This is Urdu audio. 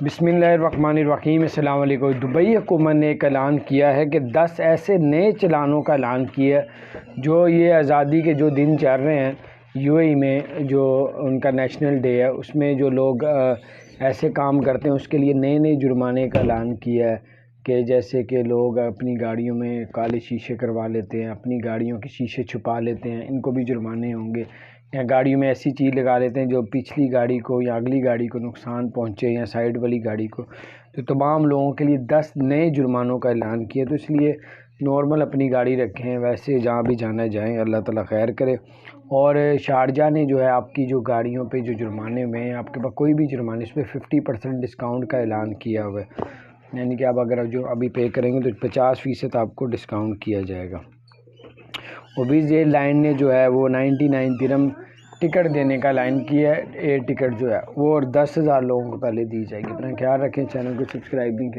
بسم اللہ الرحمن الرحیم۔ السلام علیکم۔ دبئی حکومت نے ایک اعلان کیا ہے کہ 10 ایسے نئے چلانوں کا اعلان کیا ہے جو یہ آزادی کے جو دن چل رہے ہیں یو اے ای میں، جو ان کا نیشنل ڈے ہے، اس میں جو لوگ ایسے کام کرتے ہیں اس کے لیے نئے نئے جرمانے کا اعلان کیا ہے کہ جیسے کہ لوگ اپنی گاڑیوں میں کالے شیشے کروا لیتے ہیں، اپنی گاڑیوں کے شیشے چھپا لیتے ہیں، ان کو بھی جرمانے ہوں گے، یا گاڑیوں میں ایسی چیز لگا لیتے ہیں جو پچھلی گاڑی کو یا اگلی گاڑی کو نقصان پہنچے، یا سائیڈ والی گاڑی کو، تو تمام لوگوں کے لیے 10 نئے جرمانوں کا اعلان کیا۔ تو اس لیے نارمل اپنی گاڑی رکھیں، ویسے جہاں بھی جانا جائیں، اللہ تعالیٰ خیر کرے۔ اور شارجہ نے جو ہے آپ کی جو گاڑیوں پہ جو جرمانے ہوئے ہیں، آپ کے پاس کوئی بھی جرمانے، اس پہ 50% ڈسکاؤنٹ کا اعلان کیا ہوا ہے، یعنی کہ آپ اگر جو ابھی پے کریں گے تو 50% آپ کو ڈسکاؤنٹ کیا جائے گا۔ وبیز ایئر لائن نے جو ہے وہ 99 درہم ٹکٹ دینے کا اعلان کیا ہے، ایئر ٹکٹ جو ہے وہ، اور 10,000 لوگوں کو پہلے دی جائے گی۔ اپنا خیال رکھیں، چینل کو سبسکرائب بھی کریں۔